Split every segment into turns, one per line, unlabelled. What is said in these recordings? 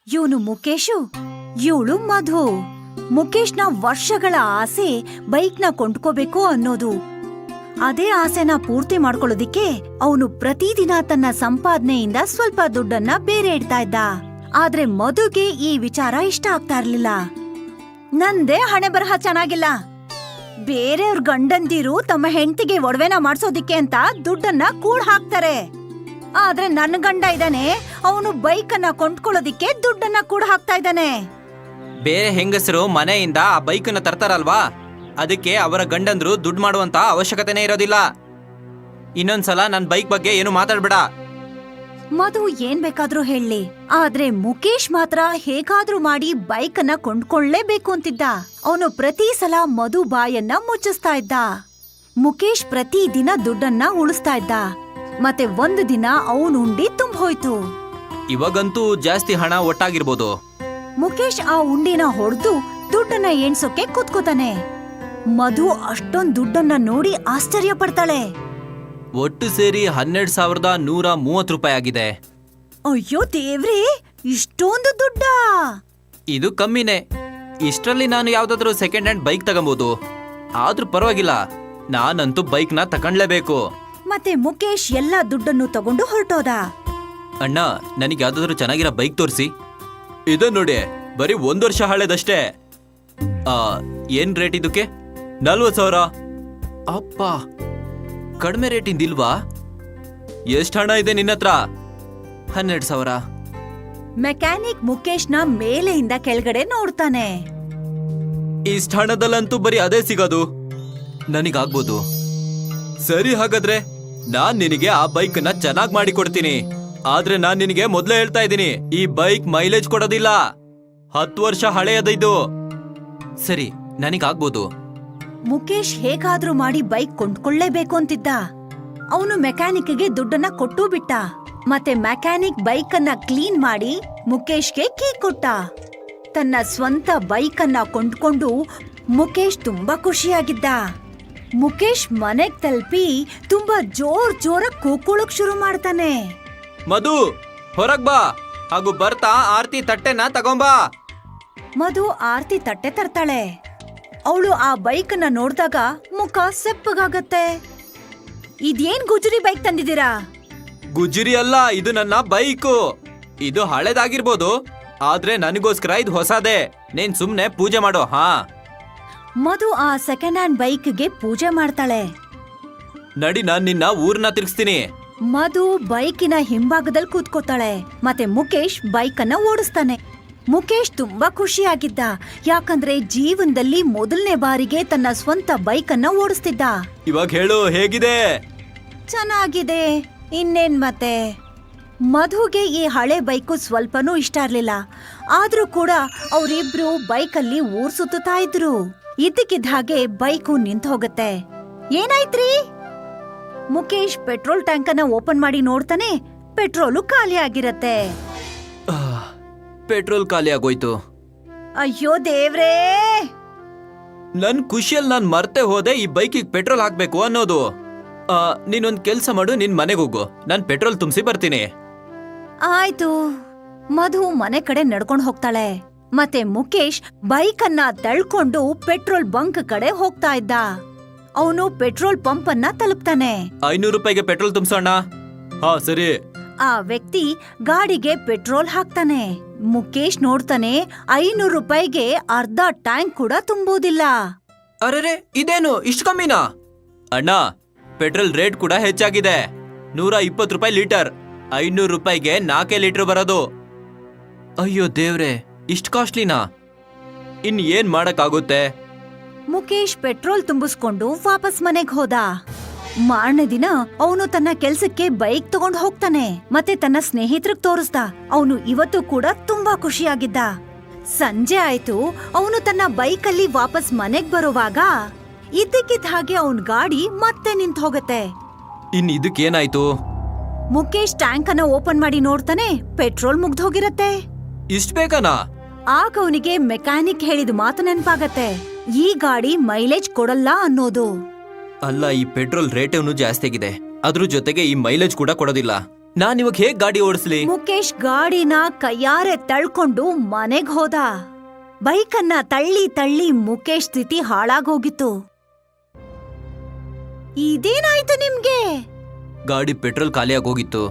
ಇವನು ಮುಖೇಶು, ಇವಳು ಮಧು. ಮುಖೇಶ್ನ ವರ್ಷಗಳ ಆಸೆ ಬೈಕ್ನ ಕೊಂಡ್ಕೋಬೇಕು ಅನ್ನೋದು. ಅದೇ ಆಸೆನ ಪೂರ್ತಿ ಮಾಡ್ಕೊಳ್ಳೋದಿಕ್ಕೆ ಅವನು ಪ್ರತಿದಿನ ತನ್ನ ಸಂಪಾದನೆಯಿಂದ ಸ್ವಲ್ಪ ದುಡ್ಡನ್ನ ಬೇರೆ ಇಡ್ತಾ ಇದ್ದ. ಆದ್ರೆ ಮಧುಗೆ ಈ ವಿಚಾರ ಇಷ್ಟ ಆಗ್ತಾ ಇರ್ಲಿಲ್ಲ. ನಂದೇ ಹಣೆ ಬರಹ ಚೆನ್ನಾಗಿಲ್ಲ, ಬೇರೆಯವ್ರ ಗಂಡಂದಿರು ತಮ್ಮ ಹೆಂಡತಿಗೆ ಒಡವೆನ ಮಾಡ್ಸೋದಿಕ್ಕೆ ಅಂತ ದುಡ್ಡನ್ನ ಕೂಡ್ ಹಾಕ್ತಾರೆ. ಆದ್ರೆ ನನ್ನ ಗಂಡ ಇದ್ದಾನೆ, ಅವನು ಬೈಕನ್ನ ಕೊಂಡ್ಕೊಳ್ಳೋದಿಕ್ಕೆ ದುಡ್ಡನ್ನ ಕೂಡ ಹಾಕ್ತಾ ಇದ್ದಾನೆ.
ಬೇರೆ ಹೆಂಗಸರು ಮನೆಯಿಂದ ಆ ಬೈಕನ್ನ ತರ್ತಾರಲ್ವಾ, ಅದಕ್ಕೆ ಅವರ ಗಂಡಂದ್ರು ದುಡ್ಡು ಮಾಡುವಂತ ಅವಶ್ಯಕತೆನೇ ಇರೋದಿಲ್ಲ. ಇನ್ನೊಂದ್ಸಲ ನನ್ ಬೈಕ್ ಬಗ್ಗೆ ಏನು ಮಾತಾಡ್ಬೇಡ.
ಮಧು ಏನ್ ಬೇಕಾದ್ರೂ ಹೇಳಿ, ಆದ್ರೆ ಮುಖೇಶ್ ಮಾತ್ರ ಹೇಗಾದ್ರೂ ಮಾಡಿ ಬೈಕನ್ನ ಕೊಂಡ್ಕೊಳ್ಳೇಬೇಕು ಅಂತಿದ್ದ. ಅವನು ಪ್ರತಿ ಸಲ ಮಧು ಬಾಯನ್ನ ಮುಚ್ಚಿಸ್ತಾ ಇದ್ದ. ಮುಖೇಶ್ ಪ್ರತಿ ದಿನ ದುಡ್ಡನ್ನ ಉಳಿಸ್ತಾ ಇದ್ದ. ಮತ್ತೆ ಒಂದು ದಿನ ಅವನು ಉಂಡಿ ತುಂಬ ಹೋಯ್ತು.
ಇವಾಗಂತೂ ಜಾಸ್ತಿ ಹಣ ಒಟ್ಟಾಗಿರ್ಬೋದು.
ಮುಖೇಶ್ ಆ ಉಂಡಿನ ಹೊಡೆದು ದುಡ್ಡನ್ನ ಎಣ್ಸೋಕೆ ಕೂತ್ಕೋತಾನೆ. ಮಧು ಅಷ್ಟೊಂದ್ ದುಡ್ಡನ್ನ ನೋಡಿ ಆಶ್ಚರ್ಯ ಪಡ್ತಾಳೆ.
ಒಟ್ಟು ಸೇರಿ 12,130 ರೂಪಾಯಿ ಆಗಿದೆ.
ಅಯ್ಯೋ ದೇವ್ರೇ, ಇಷ್ಟೊಂದು ದುಡ್ಡ!
ಇದು ಕಮ್ಮಿನೇ. ಇಷ್ಟರಲ್ಲಿ ನಾನು ಯಾವ್ದಾದ್ರು ಸೆಕೆಂಡ್ ಹ್ಯಾಂಡ್ ಬೈಕ್ ತಗೊಂಬೋದು. ಆದ್ರೂ ಪರವಾಗಿಲ್ಲ, ನಾನಂತೂ ಬೈಕ್ನ ತಗೊಂಡ್ಲೇಬೇಕು.
ಮತ್ತೆ ಮುಖೇಶ್ ಎಲ್ಲಾ ದುಡ್ಡನ್ನು ತಗೊಂಡು ಹೊರಟೋದ.
ಅಣ್ಣ, ನನಗೆ ಯಾವ್ದಾದ್ರು ಚೆನ್ನಾಗಿರೋ ಬೈಕ್ ತೋರಿಸಿ. ಇದ ನೋಡಿ, ಬರೀ 1 ವರ್ಷ ಹಳೇದಷ್ಟೇ. ಏನ್ ರೇಟ್ ಇದಕ್ಕೆ? 40,000. ಅಪ್ಪ, ಕಡಿಮೆ ರೇಟಿಂದಿಲ್ವಾ? ಎಷ್ಟು ಹಣ ಇದೆ ನಿನ್ನತ್ರ? 12,000.
ಮೆಕ್ಯಾನಿಕ್ ಮುಖೇಶ್ನ ಮೇಲೆಯಿಂದ ಕೆಳಗಡೆ ನೋಡ್ತಾನೆ.
ಇಷ್ಟ ಹಣದಲ್ಲಂತೂ ಬರೀ ಅದೇ ಸಿಗೋದು. ನನಗಾಗ್ಬೋದು. ಸರಿ, ಹಾಗಾದ್ರೆ ನಾನ್ ನಿನಗೆ ಆ ಬೈಕ್ ನ ಚೆನ್ನಾಗ್ ಮಾಡಿ ಕೊಡ್ತೀನಿ. ಆದ್ರೆ ನಾನ್ ನಿನಗೆ ಮೊದ್ಲೇ ಹೇಳ್ತಾ ಇದ್ದೀನಿ, ಈ ಬೈಕ್ ಮೈಲೇಜ್ ಕೊಡೋದಿಲ್ಲ. 10 ವರ್ಷ ಹಳೆಯದಿದ್ದು. ಸರಿ, ನನಗಾಗ್ಬೋದು.
ಮುಖೇಶ್ ಹೇಗಾದ್ರೂ ಮಾಡಿ ಬೈಕ್ ಕೊಂಡ್ಕೊಳ್ಳೇಬೇಕು ಅಂತಿದ್ದ. ಅವನು ಮೆಕ್ಯಾನಿಕ್ಗೆ ದುಡ್ಡನ್ನ ಕೊಟ್ಟು ಬಿಟ್ಟ. ಮತ್ತೆ ಮೆಕ್ಯಾನಿಕ್ ಬೈಕ್ ಅನ್ನ ಕ್ಲೀನ್ ಮಾಡಿ ಮುಖೇಶ್ಗೆ ಕೀ ಕೊಟ್ಟ. ತನ್ನ ಸ್ವಂತ ಬೈಕ್ ಅನ್ನ ಕೊಂಡ್ಕೊಂಡು ಮುಖೇಶ್ ತುಂಬಾ ಖುಷಿಯಾಗಿದ್ದ. ಮುಖೇಶ್ ಮನೆಗ್ ತಲುಪಿ ತುಂಬಾ ಜೋರ ಕೂಕೊಳ್ಳೋಕ್ ಶುರು ಮಾಡ್ತಾನೆ.
ಮಧು, ಹೊರಗ್ ಬಾ, ಹಾಗೂ ಬರ್ತಾ ಆರ್ತಿ ತಟ್ಟೆನ ತಗೊಂಬಾ.
ಮಧು ಆರ್ತಿ ತಟ್ಟೆ ತರ್ತಾಳೆ. ಅವಳು ಆ ಬೈಕ್ ನ ನೋಡ್ದಾಗ ಮುಖ ಸೆಪ್ಪಗಾಗತ್ತೆ. ಇದೇನ್ ಗುಜರಿ ಬೈಕ್ ತಂದಿದ್ದೀರಾ?
ಗುಜರಿ ಅಲ್ಲ, ಇದು ನನ್ನ ಬೈಕು. ಇದು ಹಳೆದಾಗಿರ್ಬೋದು, ಆದ್ರೆ ನನಗೋಸ್ಕರ ಇದು ಹೊಸದೇ. ನೀನ್ ಸುಮ್ನೆ ಪೂಜೆ ಮಾಡೋ. ಹಾ,
ಮಧು ಆ ಸೆಕೆಂಡ್ ಹ್ಯಾಂಡ್ ಬೈಕ್ಗೆ ಪೂಜೆ ಮಾಡ್ತಾಳೆ.
ನಡಿ, ನಾನ್ ನಿನ್ನ ಊರ್ನ ತಿರ್ಗಿಸ್ತೀನಿ.
ಮಧು ಬೈಕಿನ ಹಿಂಭಾಗದಲ್ಲಿ ಕೂತ್ಕೋತಾಳೆ. ಮತ್ತೆ ಮುಖೇಶ್ ಬೈಕ್ ಅನ್ನ ಓಡಿಸ್ತಾನೆ. ಮುಖೇಶ್ ತುಂಬಾ ಖುಷಿಯಾಗಿದ್ದ, ಯಾಕಂದ್ರೆ ಜೀವನದಲ್ಲಿ ಮೊದಲನೇ ಬಾರಿಗೆ ತನ್ನ ಸ್ವಂತ ಬೈಕ್ ಅನ್ನ ಓಡಿಸ್ತಿದ್ದ.
ಇವಾಗ ಹೇಳು, ಹೇಗಿದೆ?
ಚೆನ್ನಾಗಿದೆ, ಇನ್ನೇನ್ ಮತ್ತೆ. ಮಧುಗೆ ಈ ಹಳೆ ಬೈಕು ಸ್ವಲ್ಪನೂ ಇಷ್ಟ ಇರ್ಲಿಲ್ಲ. ಆದ್ರೂ ಕೂಡ ಅವರಿಬ್ರು ಬೈಕಲ್ಲಿ ಊರ್ ಸುತ್ತಾ ಇದ್ರು. ಇದ್ದಕ್ಕಿದ್ದ ಹಾಗೆ ಬೈಕು ನಿಂತು ಹೋಗುತ್ತೆ. ಏನಾಯ್ತ್ರಿ? ಮುಖೇಶ್ ಪೆಟ್ರೋಲ್ ಟ್ಯಾಂಕ್ ಅನ್ನ ಓಪನ್ ಮಾಡಿ ನೋಡ್ತಾನೆ. ಪೆಟ್ರೋಲು ಖಾಲಿ ಆಗಿರತ್ತೆ.
ಪೆಟ್ರೋಲ್ ಖಾಲಿ ಆಗೋಯ್ತು.
ಅಯ್ಯೋ ದೇವ್ರೇ!
ನನ್ ಖುಷಿಯಲ್ಲಿ ನಾನ್ ಮರ್ತೆ ಹೋದೆ ಈ ಬೈಕಿಗೆ ಪೆಟ್ರೋಲ್ ಹಾಕ್ಬೇಕು ಅನ್ನೋದು. ನೀನೊಂದ್ ಕೆಲ್ಸ ಮಾಡು, ನಿನ್ ಮನೆಗೆ ಹೋಗು, ನಾನ್ ಪೆಟ್ರೋಲ್ ತುಂಬಿಸಿ ಬರ್ತೀನಿ.
ಆಯ್ತು. ಮಧು ಮನೆ ಕಡೆ ನಡ್ಕೊಂಡು ಹೋಗ್ತಾಳೆ. ಮತ್ತೆ ಮುಖೇಶ್ ಬೈಕ್ ಅನ್ನ ತಳ್ಕೊಂಡು ಪೆಟ್ರೋಲ್ ಬಂಕ್ ಕಡೆ ಹೋಗ್ತಾ ಇದ್ದ. ಅವನು ಪೆಟ್ರೋಲ್ ಪಂಪ್ ಅನ್ನ ತಲುಪ್ತಾನೆ.
500 ರೂಪಾಯಿಗೆ ಪೆಟ್ರೋಲ್ ತುಂಬಿಸೋಣ. ಹಾ, ಸರಿ.
ಆ ವ್ಯಕ್ತಿ ಗಾಡಿಗೆ ಪೆಟ್ರೋಲ್ ಹಾಕ್ತಾನೆ. ಮುಖೇಶ್ ನೋಡ್ತಾನೆ, 500 ರೂಪಾಯಿಗೆ ಅರ್ಧ ಟ್ಯಾಂಕ್ ಕೂಡ ತುಂಬೋದಿಲ್ಲ.
ಅರೆರೆ, ಇದೇನು ಇಷ್ಟು ಕಮ್ಮಿನಾ? ಅಣ್ಣ, ಪೆಟ್ರೋಲ್ ರೇಟ್ ಕೂಡ ಹೆಚ್ಚಾಗಿದೆ. 120 ರೂಪಾಯಿ ಲೀಟರ್. 500 ರೂಪಾಯಿಗೆ 4 ಲೀಟರ್ ಬರೋದು. ಅಯ್ಯೋ ದೇವ್ರೆ, ಇಷ್ಟು ಕಾಸ್ಟ್ಲಿನಾ? ಇನ್ ಏನ್ ಮಾಡಕ್ಕಾಗುತ್ತೆ?
ಮುಖೇಶ್ ಪೆಟ್ರೋಲ್ ತುಂಬಿಸ್ಕೊಂಡು ವಾಪಸ್ ಮನೆಗ್ ಹೋದ. ಮಾರನೇ ದಿನ ಅವನು ತನ್ನ ಕೆಲ್ಸಕ್ಕೆ ಬೈಕ್ ತಗೊಂಡ್ ಹೋಗ್ತಾನೆ. ಮತ್ತೆ ತನ್ನ ಸ್ನೇಹಿತರಿಗೆ ತೋರಿಸ್ದ. ಅವನು ಇವತ್ತು ಕೂಡ ತುಂಬಾ ಖುಷಿಯಾಗಿದ್ದ. ಸಂಜೆ ಆಯ್ತು. ಅವನು ತನ್ನ ಬೈಕಲ್ಲಿ ವಾಪಸ್ ಮನೆಗ್ ಬರುವಾಗ ಇದ್ದಕ್ಕಿದ್ದ ಹಾಗೆ ಅವನ್ ಗಾಡಿ ಮತ್ತೆ ನಿಂತ್ ಹೋಗತ್ತೆ.
ಇನ್ ಇದಕ್ಕೇನಾಯ್ತು?
ಮುಖೇಶ್ ಟ್ಯಾಂಕ್ ಅನ್ನ ಓಪನ್ ಮಾಡಿ ನೋಡ್ತಾನೆ. ಪೆಟ್ರೋಲ್ ಮುಗ್ದು ಹೋಗಿರತ್ತೆ.
ಇಷ್ಟ್ ಬೇಕನಾ?
ಆಗ ಅವನಿಗೆ ಮೆಕ್ಯಾನಿಕ್ ಹೇಳಿದ ಮಾತು ನೆನಪಾಗತ್ತೆ. ಈ ಗಾಡಿ ಮೈಲೇಜ್ ಕೊಡಲ್ಲ ಅನ್ನೋದು.
ಅಲ್ಲ, ಈ ಪೆಟ್ರೋಲ್ ರೇಟೇನು ಜಾಸ್ತಿ ಆಗಿದೆ. ಅದ್ರ ಜೊತೆಗೆ ಈ ಮೈಲೇಜ್ ಕೂಡ ಕೊಡೋದಿಲ್ಲ. ನಾನಿವಾಗ ಹೇಗ್ ಗಾಡಿ ಓಡಿಸ್ಲಿ?
ಮುಕೇಶ್ ಗಾಡಿನ ಕೈಯಾರೆ ತಳ್ಕೊಂಡು ಮನೆಗ್ ಹೋದ. ಬೈಕನ್ನ ತಳ್ಳಿ ತಳ್ಳಿ ಮುಕೇಶ್ ಸ್ಥಿತಿ ಹಾಳಾಗೋಗಿತ್ತು. ಇದೇನಾಯ್ತು ನಿಮ್ಗೆ?
ಗಾಡಿ ಪೆಟ್ರೋಲ್ ಖಾಲಿ ಆಗೋಗಿತ್ತು,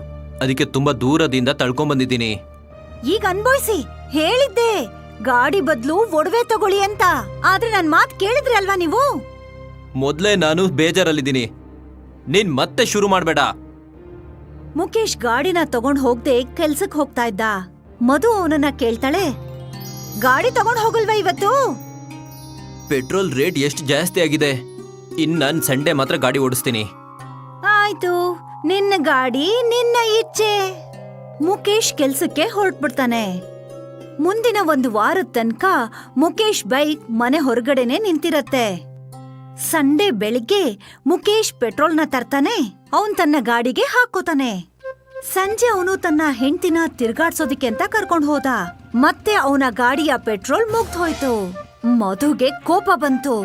ಅದಕ್ಕೆ ತುಂಬಾ ದೂರದಿಂದ ತಳ್ಕೊಂಬಂದಿದ್ದೀನಿ.
ಈಗ ಅನ್ಭವಿಸಿ. ಹೇಳಿದ್ದೆ ಗಾಡಿ ಬದ್ಲು ಒಡವೆ ತಗೊಳ್ಳಿ ಅಂತ, ಆದ್ರೆ ನನ್ ಮಾತ್ ಕೇಳಿದ್ರಿ ಅಲ್ವಾ ನೀವು?
ಮೊದ್ಲೇ ನಾನು ಬೇಜಾರಲ್ಲಿದ್ದೀನಿ, ನೀನ್ ಮತ್ತೆ ಶುರು ಮಾಡ್ಬೇಡ.
ಮುಕೇಶ್ ಗಾಡಿನ ತಗೊಂಡ್ ಹೋಗ್ದೆ ಕೆಲ್ಸಕ್ ಹೋಗ್ತಾ ಇದ್ದ. ಮಧು ಅವನನ್ನ ಕೇಳ್ತಾಳೆ, ಗಾಡಿ ತಗೊಂಡ್ ಹೋಗಲ್ವಾ ಇವತ್ತು?
ಪೆಟ್ರೋಲ್ ರೇಟ್ ಎಷ್ಟು ಜಾಸ್ತಿ ಆಗಿದೆ, ಇನ್ ನಾನ್ ಸಂಡೇ ಮಾತ್ರ ಗಾಡಿ ಓಡಿಸ್ತೀನಿ.
ಆಯ್ತು, ನಿನ್ನ ಗಾಡಿ ನಿನ್ನ ಇಚ್ಛೆ. ಮುಕೇಶ್ ಕೆಲ್ಸಕ್ಕೆ ಹೊರಟ್ಬಿಡ್ತಾನೆ. ಮುಂದಿನ 1 ವಾರದ ತನಕ ಮುಕೇಶ್ ಬೈಕ್ ಮನೆ ಹೊರಗಡೆನೆ ನಿಂತಿರತ್ತೆ. ಸಂಡೇ ಬೆಳಿಗ್ಗೆ ಮುಕೇಶ್ ಪೆಟ್ರೋಲ್ನ ತರ್ತಾನೆ. ಅವನ್ ತನ್ನ ಗಾಡಿಗೆ ಹಾಕೋತಾನೆ. ಸಂಜೆ ಅವನು ತನ್ನ ಹೆಂಡತಿನ ತಿರ್ಗಾಡ್ಸೋದಿಕ್ಕೆ ಅಂತ ಕರ್ಕೊಂಡ್ ಹೋದ. ಮತ್ತೆ ಅವನ ಗಾಡಿಯ ಪೆಟ್ರೋಲ್ ಮುಗ್ದ್ ಹೋಯ್ತು. ಮಧುಗೆ ಕೋಪ ಬಂತು.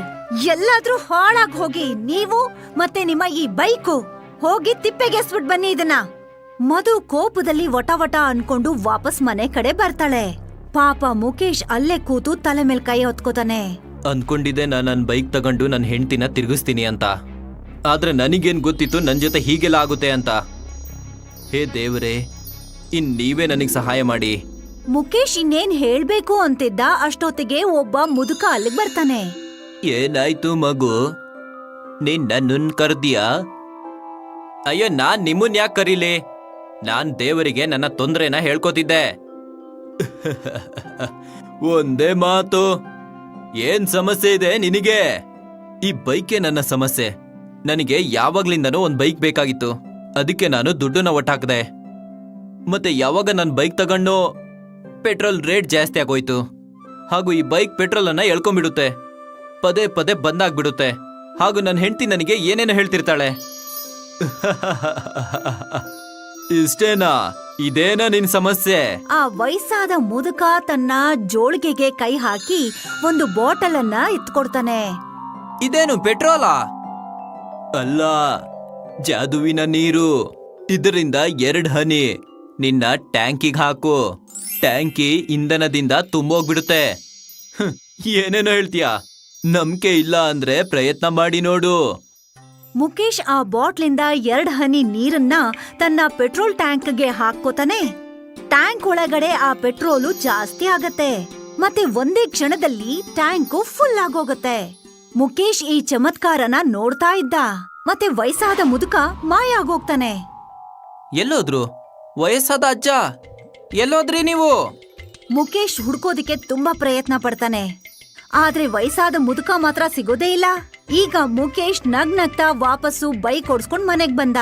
ಎಲ್ಲಾದ್ರೂ ಹಾಳಾಗ್ ಹೋಗಿ, ನೀವು ಮತ್ತೆ ನಿಮ್ಮ ಈ ಬೈಕು ಹೋಗಿ ತಿಪ್ಪೆಗೆಸ್ಬಿಟ್ ಬನ್ನಿ ಇದನ್ನ. ಮಧು ಕೋಪದಲ್ಲಿ ವಟ ವಟ ಅನ್ಕೊಂಡು ವಾಪಸ್ ಮನೆ ಕಡೆ ಬರ್ತಾಳೆ. ಪಾಪ ಮುಕೇಶ್ ಅಲ್ಲೇ ಕೂತು ತಲೆ ಮೇಲ್ ಕೈ ಹೊತ್ಕೋತಾನೆ.
ಅನ್ಕೊಂಡಿದ್ದೆ ನನ್ ಬೈಕ್ ತಗೊಂಡು ನನ್ ಹೆಂಡ್ತಿನ ತಿರುಗಿಸ್ತೀನಿ ಅಂತ, ಆದ್ರೆ ನನಗೇನ್ ಗೊತ್ತಿತ್ತು ನನ್ ಜೊತೆ ಹೀಗೆಲ್ಲ ಆಗುತ್ತೆ ಅಂತ. ಹೇ ದೇವರೇ, ಇನ್ ನೀವೇ ನನಗ್ ಸಹಾಯ ಮಾಡಿ.
ಮುಕೇಶ್ ಇನ್ನೇನ್ ಹೇಳ್ಬೇಕು ಅಂತಿದ್ದ ಅಷ್ಟೊತ್ತಿಗೆ ಒಬ್ಬ ಮುದುಕ ಅಲ್ಲಿಗ್ ಬರ್ತಾನೆ.
ಏನಾಯ್ತು ಮಗು, ನೀನ್ ನನ್ನನ್ ಕರ್ದಿಯಾ? ಅಯ್ಯೋ, ನಾನ್ ನಿಮ್ಮನ್ ಯಾಕೆ ಕರೀಲಿ? ನಾನ್ ದೇವರಿಗೆ ನನ್ನ ತೊಂದ್ರೆನ ಹೇಳ್ಕೊತಿದ್ದೆ. ಒಂದೇ ಮಾತು, ಏನ್ ಸಮಸ್ಯೆ ಇದೆ ನಿನಗೆ? ಈ ಬೈಕೇ ನನ್ನ ಸಮಸ್ಯೆ. ನನಗೆ ಯಾವಾಗ್ಲಿಂದನೂ ಒಂದ್ ಬೈಕ್ ಬೇಕಾಗಿತ್ತು, ಅದಕ್ಕೆ ನಾನು ದುಡ್ಡನ್ನ ಒಟ್ಟಾಕ್ದೆ. ಮತ್ತೆ ಯಾವಾಗ ನನ್ ಬೈಕ್ ತಗೊಂಡು ಪೆಟ್ರೋಲ್ ರೇಟ್ ಜಾಸ್ತಿ ಆಗೋಯ್ತು, ಹಾಗೂ ಈ ಬೈಕ್ ಪೆಟ್ರೋಲ್ ಅನ್ನ ಎಳ್ಕೊಂಡ್ಬಿಡುತ್ತೆ, ಪದೇ ಪದೇ ಬಂದಾಗ್ಬಿಡುತ್ತೆ, ಹಾಗೂ ನನ್ನ ಹೆಂಡತಿ ನನಗೆ ಏನೇನೋ ಹೇಳ್ತಿರ್ತಾಳೆ. ಇಷ್ಟೇನಾ? ಇದೇನಾ ನಿನ್ ಸಮಸ್ಯೆ?
ಆ ವಯಸ್ಸಾದ ಮುದುಕ ತನ್ನ ಜೋಳಿಗೆಗೆ ಕೈ ಹಾಕಿ ಒಂದು ಬಾಟಲ್ ಅನ್ನ ಎತ್ಕೊಡ್ತಾನೆ.
ಇದೇನು ಪೆಟ್ರೋಲಾ? ಅಲ್ಲ, ಜಾದುವಿನ ನೀರು. ಇದರಿಂದ 2 ಹನಿ ನಿನ್ನ ಟ್ಯಾಂಕಿಗೆ ಹಾಕು. ಟ್ಯಾಂಕಿ ಇಂಧನದಿಂದ ತುಂಬೋಗ್ಬಿಡುತ್ತೆ. ಏನೇನೋ ಹೇಳ್ತೀಯಾ? ನಂಬಿಕೆ ಇಲ್ಲ ಅಂದ್ರೆ ಪ್ರಯತ್ನ ಮಾಡಿ ನೋಡು.
ಮುಕೇಶ್ ಆ ಬಾಟ್ಲಿಂದ 2 ಹನಿ ನೀರನ್ನ ತನ್ನ ಪೆಟ್ರೋಲ್ ಟ್ಯಾಂಕ್ಗೆ ಹಾಕೋತಾನೆ. ಟ್ಯಾಂಕ್ ಒಳಗಡೆ ಆ ಪೆಟ್ರೋಲು ಜಾಸ್ತಿ ಆಗತ್ತೆ. ಮತ್ತೆ ಒಂದೇ ಕ್ಷಣದಲ್ಲಿ ಟ್ಯಾಂಕು ಫುಲ್ ಆಗೋಗತ್ತೆ. ಮುಕೇಶ್ ಈ ಚಮತ್ಕಾರನ ನೋಡ್ತಾ ಇದ್ದ. ಮತ್ತೆ ವಯಸ್ಸಾದ ಮುದುಕ ಮಾಯ ಆಗೋಗ್ತಾನೆ.
ಎಲ್ಲೋದ್ರು? ವಯಸ್ಸಾದ ಅಜ್ಜ ಎಲ್ಲೋದ್ರಿ ನೀವು?
ಮುಕೇಶ್ ಹುಡ್ಕೋದಿಕ್ಕೆ ತುಂಬಾ ಪ್ರಯತ್ನ ಪಡ್ತಾನೆ, ಆದ್ರೆ ವಯಸ್ಸಾದ ಮುದುಕ ಮಾತ್ರ ಸಿಗೋದೇ ಇಲ್ಲ. ಈಗ ಮುಕೇಶ್ ನಗ್ನಗ್ತಾ ವಾಪಸ್ಸು ಬೈಕ್ ಓಡಿಸ್ಕೊಂಡ್ ಮನೆಗ್ ಬಂದ.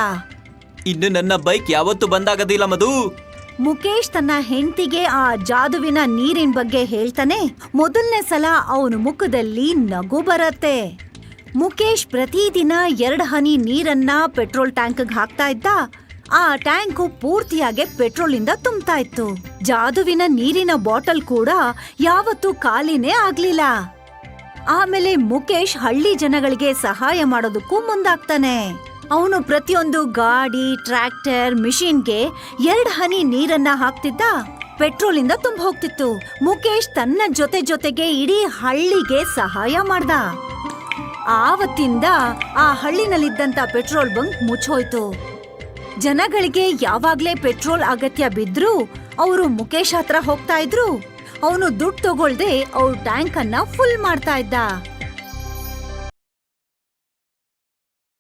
ಇನ್ನು ನನ್ನ ಬೈಕ್ ಯಾವತ್ತೂ ಬಂದಾಗದಿಲ್ಲ ಮಧು.
ಮುಕೇಶ್ ತನ್ನ ಹೆಂಡತಿಗೆ ಆ ಜಾದುವಿನ ನೀರಿನ ಬಗ್ಗೆ ಹೇಳ್ತಾನೆ. ಮೊದಲನೇ ಸಲ ಅವನ ಮುಖದಲ್ಲಿ ನಗು ಬರತ್ತೆ. ಮುಕೇಶ್ ಪ್ರತಿದಿನ 2 ಹನಿ ನೀರನ್ನ ಪೆಟ್ರೋಲ್ ಟ್ಯಾಂಕ್ಗೆ ಹಾಕ್ತಾ ಇದ್ದ. ಆ ಟ್ಯಾಂಕು ಪೂರ್ತಿಯಾಗಿ ಪೆಟ್ರೋಲಿಂದ ತುಂಬ್ತಾ ಇತ್ತು. ಜಾದುವಿನ ನೀರಿನ ಬಾಟಲ್ ಕೂಡ ಯಾವತ್ತೂ ಖಾಲಿನೇ ಆಗ್ಲಿಲ್ಲ. ಆಮೇಲೆ ಮುಕೇಶ್ ಹಳ್ಳಿ ಜನಗಳಿಗೆ ಸಹಾಯ ಮಾಡೋದಕ್ಕೂ ಮುಂದಾಗ್ತಾನೆ. ಅವನು ಪ್ರತಿಯೊಂದು ಗಾಡಿ, ಟ್ರ್ಯಾಕ್ಟರ್, ಮಿಷಿನ್ಗೆ 2 ಹನಿ ನೀರನ್ನ ಹಾಕ್ತಿದ್ದ. ಪೆಟ್ರೋಲಿಂದ ತುಂಬ ಹೋಗ್ತಿತ್ತು. ಮುಕೇಶ್ ತನ್ನ ಜೊತೆಗೆ ಇಡೀ ಹಳ್ಳಿಗೆ ಸಹಾಯ ಮಾಡ್ದ. ಆವತ್ತಿಂದ ಆ ಹಳ್ಳಿನಲ್ಲಿದ್ದಂತ ಪೆಟ್ರೋಲ್ ಬಂಕ್ ಮುಚ್ಚೋಯ್ತು. ಜನಗಳಿಗೆ ಯಾವಾಗ್ಲೇ ಪೆಟ್ರೋಲ್ ಅಗತ್ಯ ಬಿದ್ರು ಅವರು ಮುಕೇಶ್ ಹತ್ರ ಹೋಗ್ತಾ ಇದ್ರು. ಅವನು ದುಡ್ಡು ತಗೊಳ್ದೆ ಅವ್ರ ಟ್ಯಾಂಕ್ ಅನ್ನ ಫುಲ್ ಮಾಡ್ತಾ ಇದ್ದ.